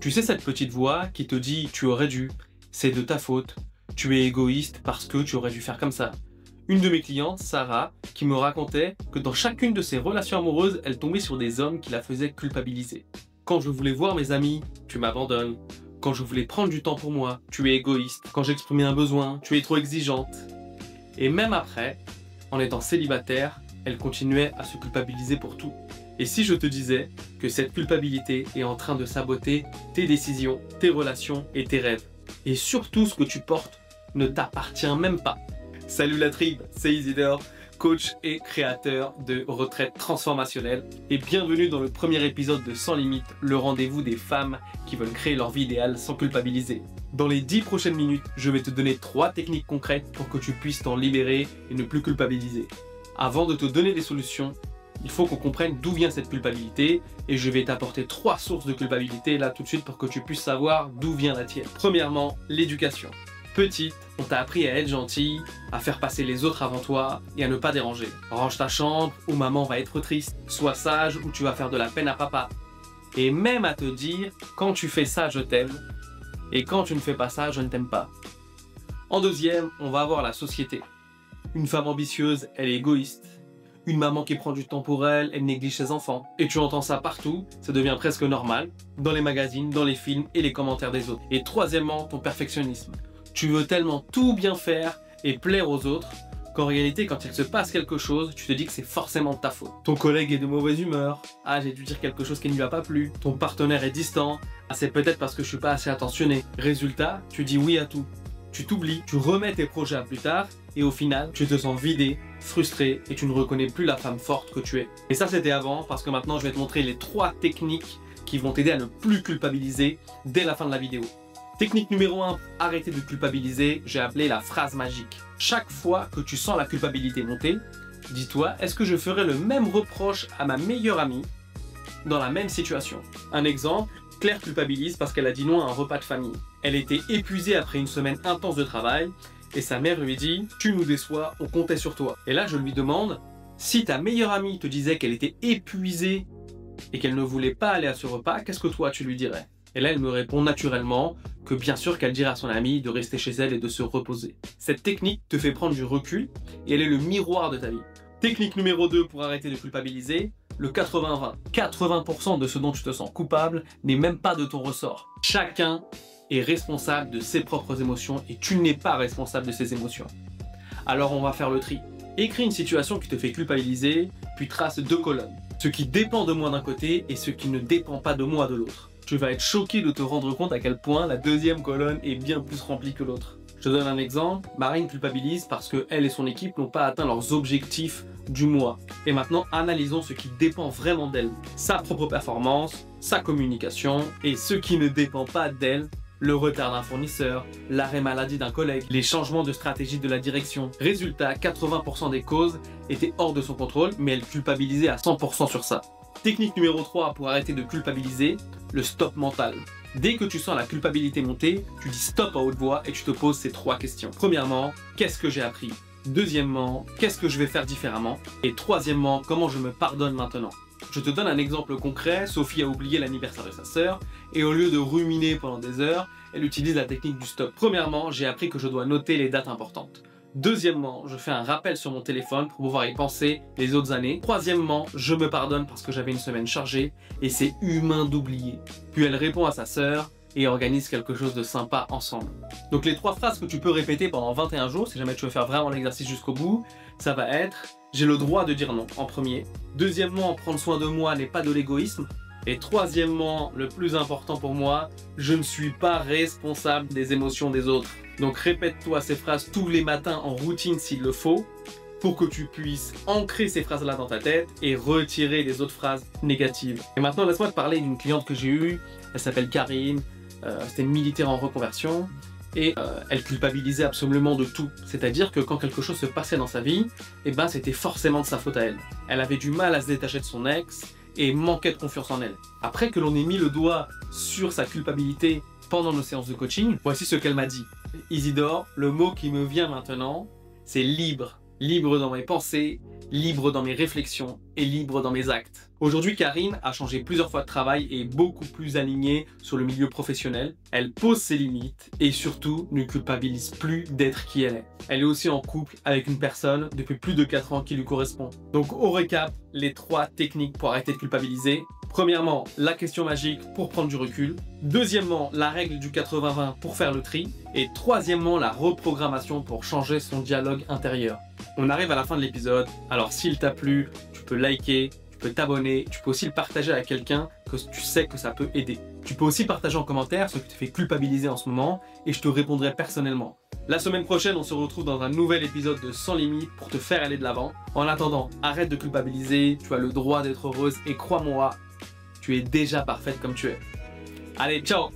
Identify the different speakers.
Speaker 1: Tu sais cette petite voix qui te dit « tu aurais dû, c'est de ta faute, tu es égoïste parce que tu aurais dû faire comme ça ». Une de mes clientes, Sarah, qui me racontait que dans chacune de ses relations amoureuses, elle tombait sur des hommes qui la faisaient culpabiliser. Quand je voulais voir mes amis, tu m'abandonnes. Quand je voulais prendre du temps pour moi, tu es égoïste. Quand j'exprimais un besoin, tu es trop exigeante. Et même après, en étant célibataire, elle continuait à se culpabiliser pour tout. Et si je te disais que cette culpabilité est en train de saboter tes décisions, tes relations et tes rêves. Et surtout ce que tu portes ne t'appartient même pas. Salut la tribe, c'est Isidore, coach et créateur de retraite transformationnelle. Et bienvenue dans le premier épisode de Sans Limite, le rendez-vous des femmes qui veulent créer leur vie idéale sans culpabiliser. Dans les 10 prochaines minutes, je vais te donner 3 techniques concrètes pour que tu puisses t'en libérer et ne plus culpabiliser. Avant de te donner des solutions, il faut qu'on comprenne d'où vient cette culpabilité et je vais t'apporter 3 sources de culpabilité là tout de suite pour que tu puisses savoir d'où vient la tienne. Premièrement, l'éducation. Petite, on t'a appris à être gentil, à faire passer les autres avant toi et à ne pas déranger. Range ta chambre ou maman va être triste, sois sage ou tu vas faire de la peine à papa. Et même à te dire, quand tu fais ça, je t'aime et quand tu ne fais pas ça, je ne t'aime pas. En deuxième, on va avoir la société. Une femme ambitieuse, elle est égoïste. Une maman qui prend du temps pour elle, elle néglige ses enfants. Et tu entends ça partout, ça devient presque normal, dans les magazines, dans les films et les commentaires des autres. Et troisièmement, ton perfectionnisme. Tu veux tellement tout bien faire et plaire aux autres qu'en réalité, quand il se passe quelque chose, tu te dis que c'est forcément de ta faute. Ton collègue est de mauvaise humeur. Ah, j'ai dû dire quelque chose qui ne lui a pas plu. Ton partenaire est distant. Ah, c'est peut-être parce que je suis pas assez attentionné. Résultat, tu dis oui à tout. Tu t'oublies, tu remets tes projets à plus tard et au final, tu te sens vidé, frustré et tu ne reconnais plus la femme forte que tu es. Et ça, c'était avant parce que maintenant, je vais te montrer les 3 techniques qui vont t'aider à ne plus culpabiliser dès la fin de la vidéo. Technique numéro 1, arrêter de culpabiliser, j'ai appelé la phrase magique. Chaque fois que tu sens la culpabilité monter, dis-toi, est-ce que je ferais le même reproche à ma meilleure amie dans la même situation? Un exemple, Claire culpabilise parce qu'elle a dit non à un repas de famille. Elle était épuisée après une semaine intense de travail et sa mère lui dit « Tu nous déçois, on comptait sur toi ». Et là, je lui demande, si ta meilleure amie te disait qu'elle était épuisée et qu'elle ne voulait pas aller à ce repas, qu'est-ce que toi tu lui dirais? Et là, elle me répond naturellement que bien sûr qu'elle dirait à son amie de rester chez elle et de se reposer. Cette technique te fait prendre du recul et elle est le miroir de ta vie. Technique numéro 2 pour arrêter de culpabiliser, le 80-20. 80% de ce dont tu te sens coupable n'est même pas de ton ressort. Chacun est responsable de ses propres émotions et tu n'es pas responsable de ses émotions. Alors on va faire le tri. Écris une situation qui te fait culpabiliser, puis trace 2 colonnes. Ce qui dépend de moi d'un côté et ce qui ne dépend pas de moi de l'autre. Tu vas être choqué de te rendre compte à quel point la 2e colonne est bien plus remplie que l'autre. Je te donne un exemple, Marine culpabilise parce qu'elle et son équipe n'ont pas atteint leurs objectifs du mois. Et maintenant, analysons ce qui dépend vraiment d'elle. Sa propre performance, sa communication et ce qui ne dépend pas d'elle, le retard d'un fournisseur, l'arrêt maladie d'un collègue, les changements de stratégie de la direction. Résultat, 80% des causes étaient hors de son contrôle, mais elle culpabilisait à 100% sur ça. Technique numéro 3 pour arrêter de culpabiliser, le stop mental. Dès que tu sens la culpabilité monter, tu dis stop à haute voix et tu te poses ces 3 questions. Premièrement, qu'est-ce que j'ai appris? Deuxièmement, qu'est-ce que je vais faire différemment? Et troisièmement, comment je me pardonne maintenant? Je te donne un exemple concret, Sophie a oublié l'anniversaire de sa sœur et au lieu de ruminer pendant des heures, elle utilise la technique du stop. Premièrement, j'ai appris que je dois noter les dates importantes. Deuxièmement, je fais un rappel sur mon téléphone pour pouvoir y penser les autres années. Troisièmement, je me pardonne parce que j'avais une semaine chargée et c'est humain d'oublier. Puis elle répond à sa sœur et organise quelque chose de sympa ensemble. Donc les 3 phrases que tu peux répéter pendant 21 jours, si jamais tu veux faire vraiment l'exercice jusqu'au bout, ça va être « J'ai le droit de dire non » en premier. Deuxièmement, prendre soin de moi n'est pas de l'égoïsme. Et troisièmement, le plus important pour moi, je ne suis pas responsable des émotions des autres. Donc répète-toi ces phrases tous les matins en routine s'il le faut, pour que tu puisses ancrer ces phrases-là dans ta tête et retirer les autres phrases négatives. Et maintenant, laisse-moi te parler d'une cliente que j'ai eue, elle s'appelle Karine, c'était une militaire en reconversion, et elle culpabilisait absolument de tout. C'est-à-dire que quand quelque chose se passait dans sa vie, eh ben, c'était forcément de sa faute à elle. Elle avait du mal à se détacher de son ex, et manquait de confiance en elle. Après que l'on ait mis le doigt sur sa culpabilité pendant nos séances de coaching, voici ce qu'elle m'a dit. Isidore, le mot qui me vient maintenant, c'est libre. Libre dans mes pensées, libre dans mes réflexions et libre dans mes actes. Aujourd'hui, Karine a changé plusieurs fois de travail et est beaucoup plus alignée sur le milieu professionnel. Elle pose ses limites et surtout ne culpabilise plus d'être qui elle est. Elle est aussi en couple avec une personne depuis plus de 4 ans qui lui correspond. Donc au récap, les 3 techniques pour arrêter de culpabiliser. Premièrement, la question magique pour prendre du recul. Deuxièmement, la règle du 80-20 pour faire le tri. Et troisièmement, la reprogrammation pour changer son dialogue intérieur. On arrive à la fin de l'épisode, alors s'il t'a plu, tu peux liker, tu peux t'abonner, tu peux aussi le partager à quelqu'un que tu sais que ça peut aider. Tu peux aussi partager en commentaire ce qui te fait culpabiliser en ce moment et je te répondrai personnellement. La semaine prochaine, on se retrouve dans un nouvel épisode de Sans Limite pour te faire aller de l'avant. En attendant, arrête de culpabiliser, tu as le droit d'être heureuse et crois-moi, tu es déjà parfaite comme tu es. Allez, ciao!